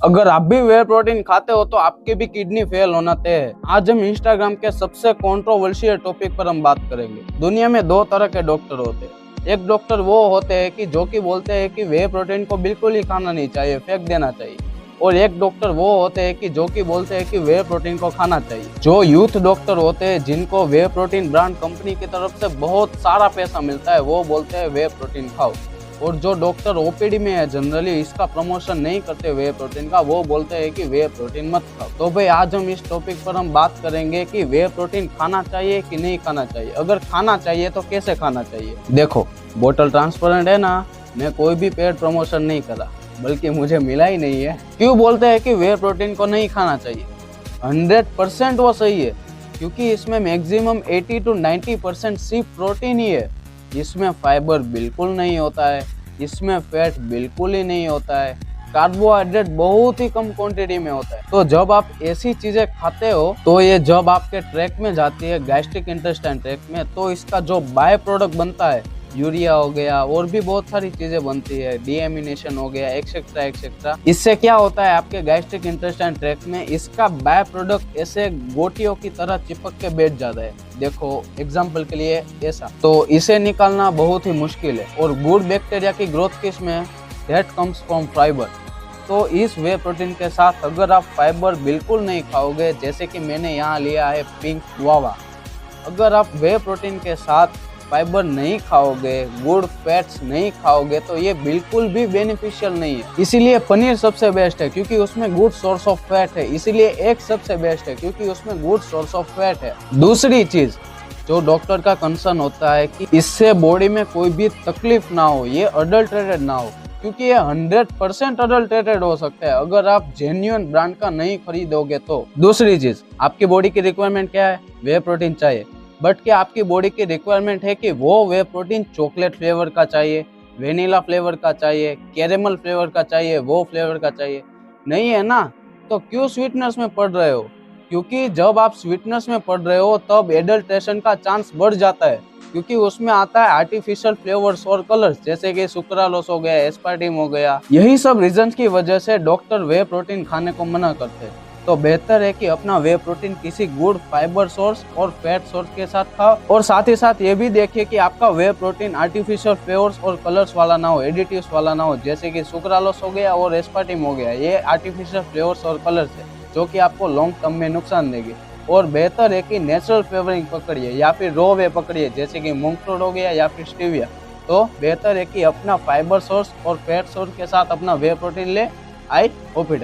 अगर आप भी वे प्रोटीन खाते हो तो आपकी भी किडनी फेल होना तय है। आज हम इंस्टाग्राम के सबसे कंट्रोवर्शियल टॉपिक पर हम बात करेंगे। दुनिया में दो तरह के डॉक्टर होते हैं। एक डॉक्टर वो होते हैं कि जो कि बोलते हैं कि वे प्रोटीन को बिल्कुल ही खाना नहीं चाहिए, फेंक देना चाहिए। और एक डॉक्टर वो होते हैं कि जो कि बोलते हैं कि वे प्रोटीन को खाना चाहिए। जो यूथ डॉक्टर होते हैं जिनको वे प्रोटीन ब्रांड कंपनी की तरफ से बहुत सारा पैसा मिलता है, वो बोलते हैं वे प्रोटीन खाओ। और जो डॉक्टर ओपीडी में है जनरली इसका प्रमोशन नहीं करते वे प्रोटीन का, वो बोलते हैं कि वे प्रोटीन मत खाओ। तो भाई आज हम इस टॉपिक पर हम बात करेंगे कि वे प्रोटीन खाना चाहिए कि नहीं खाना चाहिए। अगर खाना चाहिए तो कैसे खाना चाहिए। देखो बोतल ट्रांसपेरेंट है ना, मैं कोई भी पेड प्रमोशन नहीं करा, बल्कि मुझे मिला ही नहीं है। क्यों बोलते हैं कि वे प्रोटीन को नहीं खाना चाहिए? 100% वो सही है, क्योंकि इसमें मैक्सिमम 80 to 90% सिर्फ प्रोटीन ही है। इसमें फाइबर बिल्कुल नहीं होता है, इसमें फैट बिल्कुल ही नहीं होता है, कार्बोहाइड्रेट बहुत ही कम क्वांटिटी में होता है। तो जब आप ऐसी चीजें खाते हो तो ये जब आपके ट्रैक में जाती है, गैस्ट्रिक इंटेस्टाइन ट्रैक में, तो इसका जो बाय प्रोडक्ट बनता है, यूरिया हो गया और भी बहुत सारी चीजें बनती है, डीएमिनेशन हो गया, एक्सेट्रा एक्सेट्रा। इससे क्या होता है आपके गैस्ट्रिक इंटेस्टाइन ट्रैक में इसका बाय प्रोडक्ट ऐसे गोटियों की तरह चिपक के बैठ जाता है। देखो एग्जाम्पल के लिए ऐसा, तो इसे निकालना बहुत ही मुश्किल है। और गुड बैक्टीरिया की ग्रोथ किसमें? That comes from fibre. तो इस वे प्रोटीन के साथ अगर आप फाइबर बिल्कुल नहीं खाओगे, जैसे कि मैंने यहाँ लिया है पिंक गुआवा, अगर आप वे प्रोटीन के साथ फाइबर नहीं खाओगे, गुड फैट्स नहीं खाओगे, तो ये बिल्कुल भी बेनिफिशियल नहीं है। इसीलिए पनीर सबसे बेस्ट है क्योंकि उसमें गुड सोर्स ऑफ फैट है। इसीलिए एग सबसे बेस्ट है क्योंकि उसमें गुड सोर्स ऑफ फैट है। दूसरी चीज जो डॉक्टर का कंसर्न होता है कि इससे बॉडी में कोई भी तकलीफ ना हो, ये अडल्ट्रेटेड ना हो, क्योंकि ये 100% अडल्ट्रेटेड हो सकता है अगर आप जेन्युइन ब्रांड का नहीं खरीदोगे तो। दूसरी चीज, आपकी बॉडी की रिक्वायरमेंट क्या है? वे प्रोटीन चाहिए। बट क्या आपकी बॉडी की रिक्वायरमेंट है कि वो वे प्रोटीन चॉकलेट फ्लेवर का चाहिए, वेनिला फ्लेवर का चाहिए, कैरेमल फ्लेवर का चाहिए, वो फ्लेवर का चाहिए? नहीं है ना। तो क्यों स्वीटनर्स में पढ़ रहे हो? क्योंकि जब आप स्वीटनर्स में पढ़ रहे हो तब एडल्ट्रेशन का चांस बढ़ जाता है, क्योंकि उसमें आता है आर्टिफिशियल फ्लेवर्स और कलर्स, जैसे कि सुक्रालोस हो गया, एस्पार्टिम हो गया। यही सब रीजंस की वजह से डॉक्टर वे प्रोटीन खाने को मना करते हैं। तो बेहतर है कि अपना वे प्रोटीन किसी गुड फाइबर सोर्स और फैट सोर्स के साथ खाओ। और साथ ही साथ ये भी देखिए कि आपका वे प्रोटीन आर्टिफिशियल फ्लेवर्स और कलर्स वाला ना हो, एडिटिव्स वाला ना हो, जैसे कि सुक्रालोस हो गया और एस्पार्टिम हो गया। ये आर्टिफिशियल फ्लेवर्स और कलर्स है जो कि आपको लॉन्ग टर्म में नुकसान देंगे। और बेहतर है कि नेचुरल फ्लेवरिंग पकड़िए या फिर रो वे पकड़िए, जैसे कि मूंग फ्रूट हो गया या फिर स्टीविया। तो बेहतर है कि अपना फाइबर सोर्स और फैट सोर्स के साथ अपना वे प्रोटीन ले। I hope it